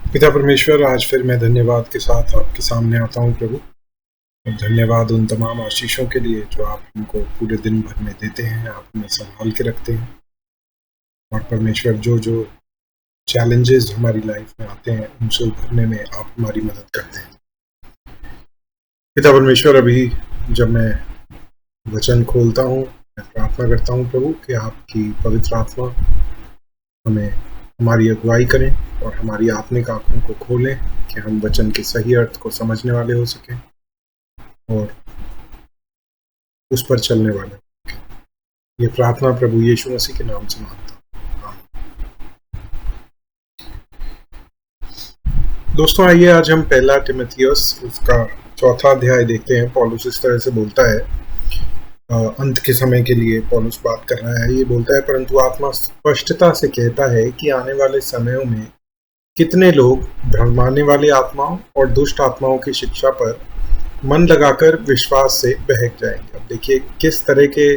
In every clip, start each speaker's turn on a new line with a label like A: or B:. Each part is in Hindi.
A: पिता परमेश्वर, आज फिर मैं धन्यवाद के साथ आपके सामने आता हूँ प्रभु। और धन्यवाद उन तमाम आशीषों के लिए जो आप हमको पूरे दिन भर में देते हैं, आप हमें संभाल के रखते हैं। और परमेश्वर, जो जो चैलेंजेस हमारी लाइफ में आते हैं उनसे उभरने में आप हमारी मदद करते हैं। पिता परमेश्वर, अभी जब मैं वचन खोलता हूँ, मैं प्रार्थना करता हूँ प्रभु कि आपकी पवित्र आत्मा हमें हमारी अगुवाई करें और हमारी आत्मिक आंखों को खोलें कि हम वचन के सही अर्थ को समझने वाले हो सकें और उस पर चलने वाले हो सकें। ये प्रार्थना प्रभु यीशु मसीह के नाम से मांगता हूं। दोस्तों, आइए आज हम पहला तिमुथियुस उसका 4वां अध्याय देखते हैं। पौलुस इस तरह से बोलता है, अंत के समय के लिए पौलुस बात कर रहा है। ये बोलता है, परंतु आत्मा स्पष्टता से कहता है कि आने वाले समयों में कितने लोग भ्रमाने वाली आत्माओं और दुष्ट आत्माओं की शिक्षा पर मन लगाकर विश्वास से बहक जाएंगे। अब देखिए किस तरह के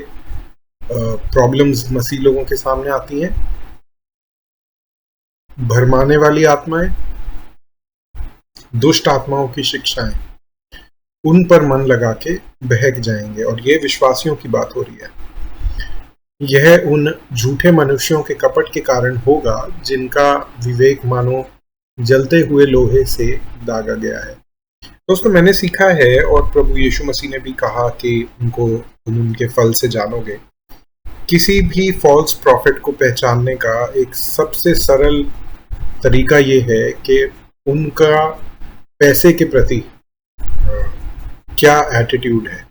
A: प्रॉब्लम्स मसीह लोगों के सामने आती हैं। भरमाने वाली आत्माएं, दुष्ट आत्माओं की शिक्षाएं, उन पर मन लगा के बहक जाएंगे। और ये विश्वासियों की बात हो रही है। यह उन झूठे मनुष्यों के कपट के कारण होगा जिनका विवेक मानो जलते हुए लोहे से दागा गया है। दोस्तों, मैंने सीखा है और प्रभु यीशु मसीह ने भी कहा कि तुम उनके फल से जानोगे। किसी भी फॉल्स प्रॉफिट को पहचानने का एक सबसे सरल तरीका ये है कि उनका पैसे के प्रति क्या एटीट्यूड है,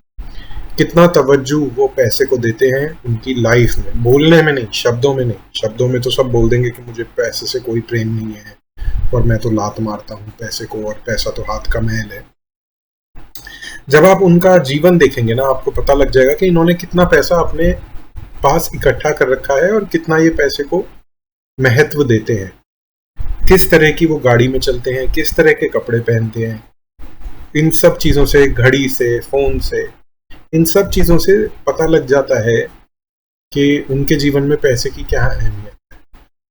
A: कितना तवज्जो वो पैसे को देते हैं उनकी लाइफ में। बोलने में नहीं, शब्दों में नहीं। शब्दों में तो सब बोल देंगे कि मुझे पैसे से कोई प्रेम नहीं है और मैं तो लात मारता हूँ पैसे को और पैसा तो हाथ का मैल है। जब आप उनका जीवन देखेंगे ना, आपको पता लग जाएगा कि इन्होंने कितना पैसा अपने पास इकट्ठा कर रखा है और कितना ये पैसे को महत्व देते हैं। किस तरह की वो गाड़ी में चलते हैं, किस तरह के कपड़े पहनते हैं। इन सब चीज़ों से, घड़ी से, फ़ोन से, इन सब चीज़ों से पता लग जाता है कि उनके जीवन में पैसे की क्या अहमियत है।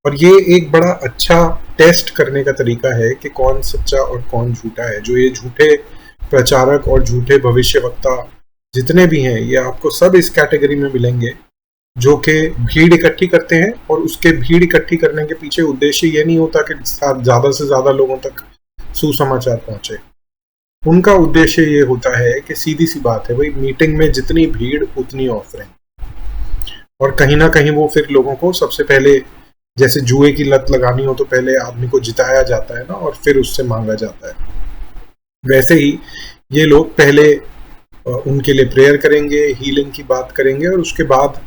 A: और ये एक बड़ा अच्छा टेस्ट करने का तरीका है कि कौन सच्चा और कौन झूठा है। जो ये झूठे प्रचारक और झूठे भविष्यवक्ता जितने भी हैं, ये आपको सब इस कैटेगरी में मिलेंगे, जो कि भीड़ इकट्ठी करते हैं और उसके भीड़ इकट्ठी करने के पीछे उद्देश्य ये नहीं होता कि ज़्यादा से ज़्यादा लोगों तक सुसमाचार पहुंचे। उनका उद्देश्य ये होता है कि सीधी सी बात है भाई, मीटिंग में जितनी भीड़ उतनी ऑफरिंग। और कहीं ना कहीं वो फिर लोगों को सबसे पहले, जैसे जुए की लत लगानी हो तो पहले आदमी को जिताया जाता है ना, और फिर उससे मांगा जाता है। वैसे ही ये लोग पहले उनके लिए प्रेयर करेंगे, हीलिंग की बात करेंगे, और उसके बाद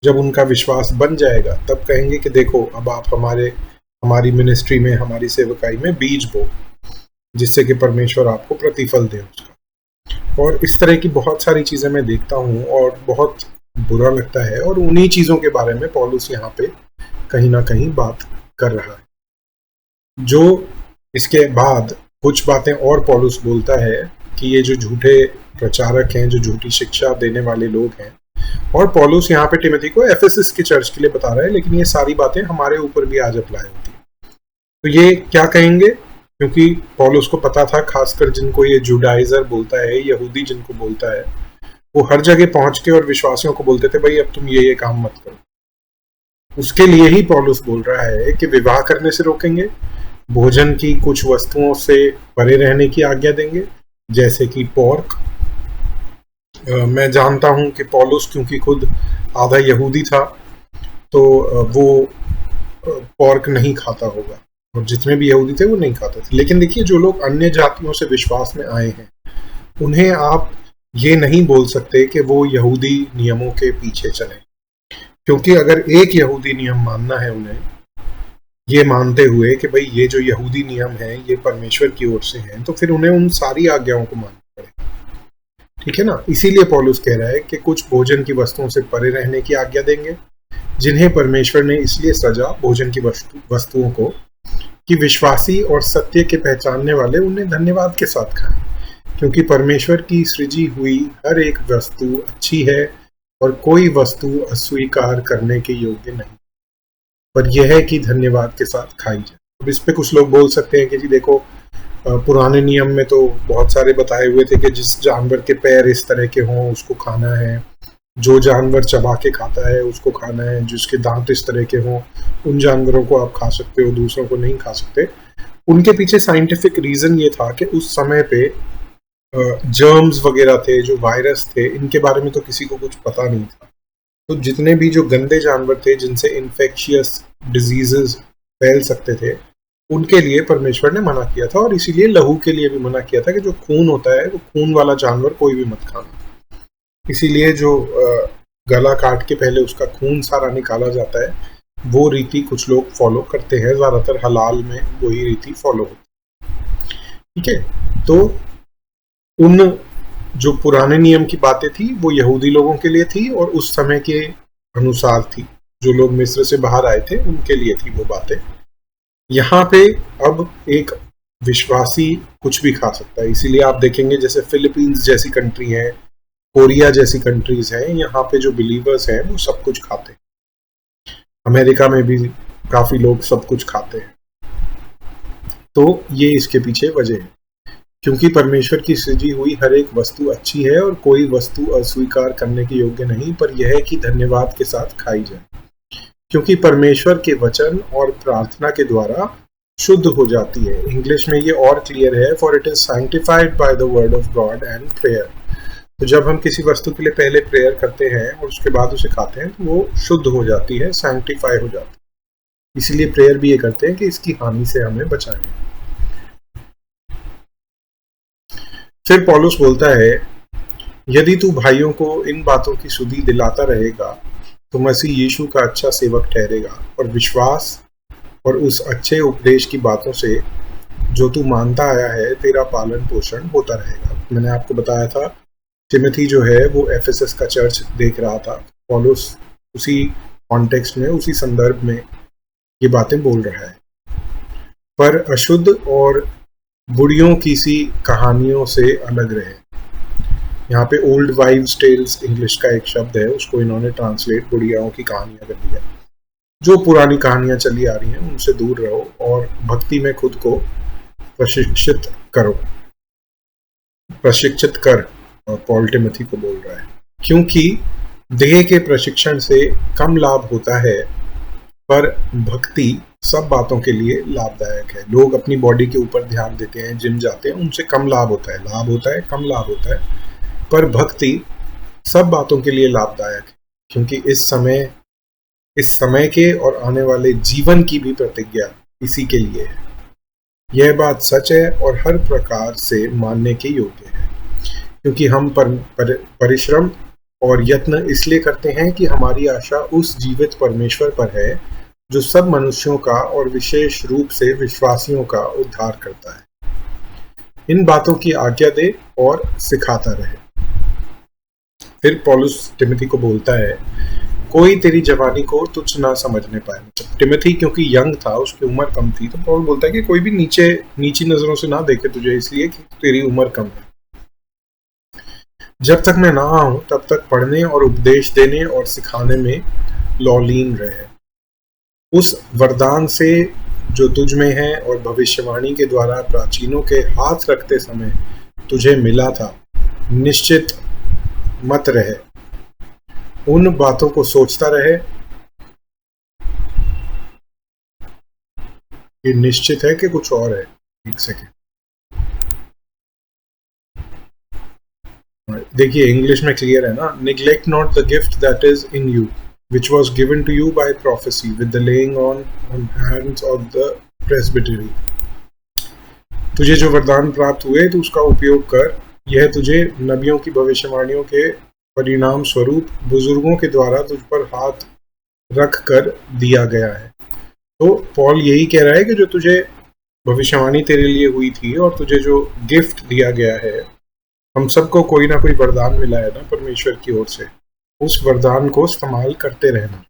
A: जब उनका विश्वास बन जाएगा तब कहेंगे कि देखो, अब आप हमारी मिनिस्ट्री में, हमारी सेवकाई में बीज बो, जिससे कि परमेश्वर आपको प्रतिफल दे उसका। और इस तरह की बहुत सारी चीज़ें मैं देखता हूँ और बहुत बुरा लगता है। और उन्हीं चीज़ों के बारे में पौलुस यहाँ पे कहीं ना कहीं बात कर रहा है। जो इसके बाद कुछ बातें और पौलुस बोलता है कि ये जो झूठे प्रचारक हैं, जो झूठी शिक्षा देने वाले लोग हैं, और पौलुस यहाँ पे तिमोथी को एफेसस की चर्च के लिए बता रहा है, लेकिन ये सारी बातें हमारे ऊपर भी आज अप्लाई होती है। तो ये क्या कहेंगे, क्योंकि पौलुस को पता था, खासकर जिनको ये जुडाइजर बोलता है, यहूदी जिनको बोलता है, वो हर जगह पहुंच के और विश्वासियों को बोलते थे भाई अब तुम ये काम मत करो। उसके लिए ही पौलुस बोल रहा है कि विवाह करने से रोकेंगे, भोजन की कुछ वस्तुओं से परे रहने की आज्ञा देंगे, जैसे कि पोर्क। मैं जानता हूं कि पौलुस क्योंकि खुद आधा यहूदी था तो वो पोर्क नहीं खाता होगा, और जितने भी यहूदी थे वो नहीं खाते थे। लेकिन देखिए, जो लोग अन्य जातियों से विश्वास में आए हैं, उन्हें आप ये नहीं बोल सकते कि वो यहूदी नियमों के पीछे चलें, क्योंकि अगर एक यहूदी नियम मानना है उन्हें, ये मानते हुए कि भाई ये जो यहूदी नियम है ये परमेश्वर की ओर से हैं, तो फिर उन्हें उन सारी आज्ञाओं को मानना पड़ेगा। ठीक है ना। इसीलिए पौलुस कह रहा है कि कुछ भोजन की वस्तुओं से परे रहने की आज्ञा देंगे, जिन्हें परमेश्वर ने इसलिए सजा भोजन की वस्तुओं को कि विश्वासी और सत्य के पहचानने वाले उन्हें धन्यवाद के साथ खाएं, क्योंकि परमेश्वर की सृजी हुई हर एक वस्तु अच्छी है और कोई वस्तु अस्वीकार करने के योग्य नहीं, पर यह है कि धन्यवाद के साथ खाई जाए। अब इस पे कुछ लोग बोल सकते हैं कि जी देखो, पुराने नियम में तो बहुत सारे बताए हुए थे कि जिस जानवर के पैर इस तरह के हों उसको खाना है, जो जानवर चबा के खाता है उसको खाना है, जिसके दांत इस तरह के हों उन जानवरों को आप खा सकते हो, दूसरों को नहीं खा सकते। उनके पीछे साइंटिफिक रीजन ये था कि उस समय पे जर्म्स वगैरह थे, जो वायरस थे, इनके बारे में तो किसी को कुछ पता नहीं था। तो जितने भी जो गंदे जानवर थे जिनसे इन्फेक्शियस डिजीजेस फैल सकते थे, उनके लिए परमेश्वर ने मना किया था, और इसीलिए लहू के लिए भी मना किया था कि जो खून होता है वो खून वाला जानवर कोई भी मत खाना। इसीलिए जो गला काट के पहले उसका खून सारा निकाला जाता है, वो रीति कुछ लोग फॉलो करते हैं, ज्यादातर हलाल में वही रीति फॉलो होती है। ठीक है, तो उन जो पुराने नियम की बातें थी वो यहूदी लोगों के लिए थी और उस समय के अनुसार थी, जो लोग मिस्र से बाहर आए थे उनके लिए थी वो बातें। यहाँ पे अब एक विश्वासी कुछ भी खा सकता है, इसीलिए आप देखेंगे जैसे फिलीपींस जैसी कंट्री है, कोरिया जैसी कंट्रीज हैं, यहाँ पे जो बिलीवर्स हैं वो सब कुछ खाते हैं। अमेरिका में भी काफी लोग सब कुछ खाते हैं। तो ये इसके पीछे वजह है, क्योंकि परमेश्वर की सृजी हुई हर एक वस्तु अच्छी है और कोई वस्तु अस्वीकार करने के योग्य नहीं, पर यह है कि धन्यवाद के साथ खाई जाए, क्योंकि परमेश्वर के वचन और प्रार्थना के द्वारा शुद्ध हो जाती है। इंग्लिश में ये और क्लियर है, for it is sanctified by the word of God and prayer. तो जब हम किसी वस्तु के लिए पहले प्रेयर करते हैं और उसके बाद उसे खाते हैं तो वो शुद्ध हो जाती है, सैंक्टिफाई हो जाती है। इसीलिए प्रेयर भी ये करते हैं कि इसकी हानि से हमें बचाएं। फिर पौलुस बोलता है, यदि तू भाइयों को इन बातों की सुधि दिलाता रहेगा तो मसीह यीशु का अच्छा सेवक ठहरेगा और विश्वास और उस अच्छे उपदेश की बातों से जो तू मानता आया है तेरा पालन पोषण होता रहेगा। मैंने आपको बताया था टिमोथी जो है वो एफेसस का चर्च देख रहा था, पौलुस उसी कॉन्टेक्स्ट में, उसी संदर्भ में ये बातें बोल रहा है। पर अशुद्ध और बुढ़ियों की सी कहानियों से अलग रहे। यहाँ पे ओल्ड वाइव्स टेल्स इंग्लिश का एक शब्द है, उसको इन्होंने ट्रांसलेट बुढ़ियाओं की कहानियां कर दिया। जो पुरानी कहानियां चली आ रही हैं उनसे दूर रहो और भक्ति में खुद को प्रशिक्षित कर, पॉल टिमोथी को बोल रहा है, क्योंकि देह के प्रशिक्षण से कम लाभ होता है, पर भक्ति सब बातों के लिए लाभदायक है। लोग अपनी बॉडी के ऊपर ध्यान देते हैं, जिम जाते हैं, उनसे कम लाभ होता है, कम लाभ होता है, पर भक्ति सब बातों के लिए लाभदायक है, क्योंकि इस समय के और आने वाले जीवन की भी प्रतिज्ञा इसी के लिए है। यह बात सच है और हर प्रकार से मानने के योग्य है, क्योंकि हम परिश्रम और यत्न इसलिए करते हैं कि हमारी आशा उस जीवित परमेश्वर पर है जो सब मनुष्यों का और विशेष रूप से विश्वासियों का उद्धार करता है। इन बातों की आज्ञा दे और सिखाता रहे। फिर पौलुस टिमोथी को बोलता है, कोई तेरी जवानी को तुच्छ ना समझने पाए। टिमोथी क्योंकि यंग था, उसकी उम्र कम थी, तो पौल बोलता है कि कोई भी नीची नजरों से ना देखे तुझे, इसलिए कि तेरी उम्र कम है। जब तक मैं ना आऊं तब तक पढ़ने और उपदेश देने और सिखाने में लौलीन रहे। उस वरदान से जो तुझ में है और भविष्यवाणी के द्वारा प्राचीनों के हाथ रखते समय तुझे मिला था, निश्चित मत रहे, उन बातों को सोचता रहे। ये निश्चित है कि कुछ और है? एक सेकेंड देखिए, इंग्लिश में क्लियर है ना, neglect not the gift that is in you which was given to you by prophecy with the laying on hands of the presbytery। तुझे जो वरदान प्राप्त हुए तो उसका उपयोग कर, यह तुझे नबियों की भविष्यवाणियों के परिणाम स्वरूप बुजुर्गों के द्वारा तुझ पर हाथ रख कर दिया गया है। तो पॉल यही कह रहा है कि जो तुझे भविष्यवाणी तेरे लिए हुई थी और तुझे जो गिफ्ट दिया गया है, हम सबको कोई ना कोई वरदान मिला है ना परमेश्वर की ओर से, उस वरदान को इस्तेमाल करते रहना।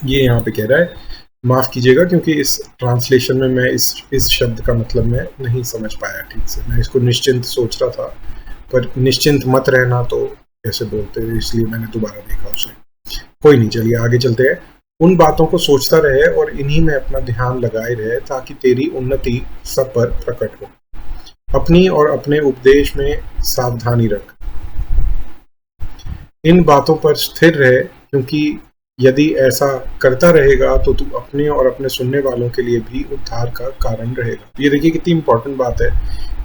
A: ये यहाँ पे कह रहा है। माफ कीजिएगा क्योंकि इस ट्रांसलेशन में मैं इस शब्द का मतलब मैं नहीं समझ पाया ठीक से। मैं इसको निश्चिंत सोच रहा था, पर निश्चिंत मत रहना तो कैसे बोलते हैं, इसलिए मैंने दोबारा देखा उसे। कोई नहीं, चलिए आगे चलते हैं। उन बातों को सोचता रहे और इन्हीं में अपना ध्यान लगाए रहे ताकि तेरी उन्नति सब पर प्रकट हो। अपनी और अपने उपदेश में सावधानी रख, इन बातों पर स्थिर रहे, क्योंकि यदि ऐसा करता रहेगा तो तू अपने और अपने सुनने वालों के लिए भी उद्धार का कारण रहेगा। ये देखिए कितनी इंपॉर्टेंट बात है,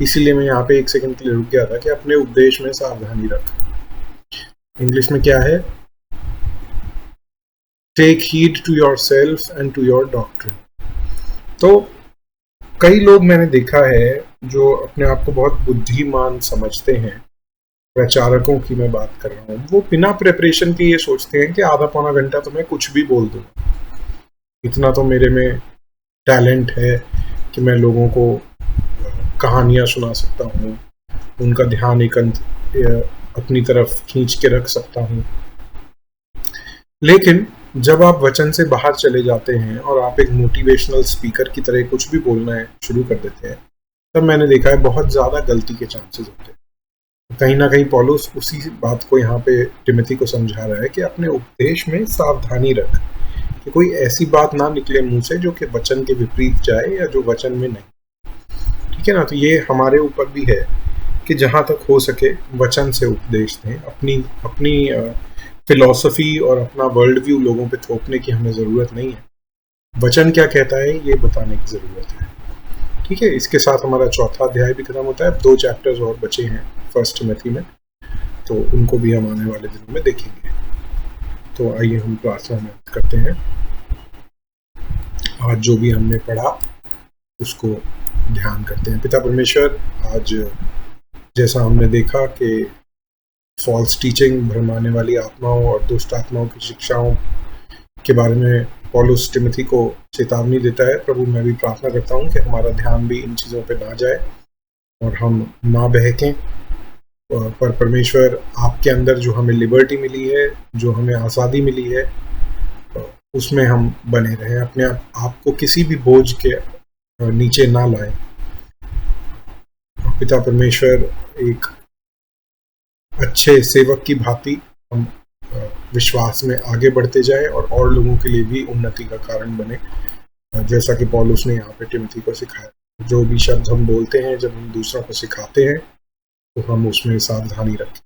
A: इसीलिए मैं यहाँ पे एक सेकंड के लिए रुक गया था कि अपने उपदेश में सावधानी रख। इंग्लिश में क्या है? Take heed to yourself and to your doctrine. तो कई लोग मैंने देखा है जो अपने आप को बहुत बुद्धिमान समझते हैं, प्रचारकों की मैं बात कर रहा हूँ, वो बिना प्रिपरेशन के ये सोचते हैं कि आधा पौना घंटा तो मैं कुछ भी बोल दूँ, इतना तो मेरे में टैलेंट है कि मैं लोगों को कहानियाँ सुना सकता हूँ, उनका ध्यान अपनी तरफ खींच के रख सकता हूँ। लेकिन जब आप वचन से बाहर चले जाते हैं और आप एक मोटिवेशनल स्पीकर की तरह कुछ भी बोलना है शुरू कर देते हैं, तब मैंने देखा है बहुत ज़्यादा गलती के चांसेस होते हैं। कहीं ना कहीं पौलुस उसी बात को यहाँ पे टिमोथी को समझा रहा है कि अपने उपदेश में सावधानी रख, कि कोई ऐसी बात ना निकले मुंह से जो कि वचन के विपरीत जाए या जो वचन में नहीं। ठीक है ना? तो ये हमारे ऊपर भी है कि जहाँ तक हो सके वचन से उपदेश दें। अपनी फिलॉसफी और अपना वर्ल्ड व्यू लोगों पे थोपने की हमें ज़रूरत नहीं है। वचन क्या कहता है ये बताने की ज़रूरत है। ठीक है, इसके साथ हमारा चौथा अध्याय भी खत्म होता है। 2 चैप्टर्स और बचे हैं फर्स्ट टिमोथी में, तो उनको भी हम आने वाले दिनों में देखेंगे। तो आइए हम प्रार्थना में करते हैं। आज जो भी हमने पढ़ा उसको ध्यान करते हैं। पिता परमेश्वर, आज जैसा हमने देखा कि फॉल्स टीचिंग, भरमाने वाली आत्माओं और दुष्ट आत्माओं की शिक्षाओं के बारे में पौलुस टिमोथी को चेतावनी देता है। प्रभु, मैं भी प्रार्थना करता हूँ कि हमारा ध्यान भी इन चीज़ों पे ना जाए और हम ना बहकें, पर परमेश्वर आपके अंदर जो हमें लिबर्टी मिली है, जो हमें आज़ादी मिली है, उसमें हम बने रहें, अपने आपको किसी भी बोझ के नीचे ना लाएं। पिता परमेश्वर, एक अच्छे सेवक की भांति हम विश्वास में आगे बढ़ते जाएं और लोगों के लिए भी उन्नति का कारण बने, जैसा कि पौलुस ने यहाँ पे टिमोथी को सिखाया। जो भी शब्द हम बोलते हैं, जब हम दूसरों को सिखाते हैं, तो हम उसमें सावधानी रखें।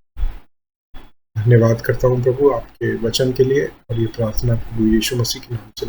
A: धन्यवाद करता हूँ प्रभु आपके वचन के लिए, और ये प्रार्थना प्रभु यीशु मसीह के नाम से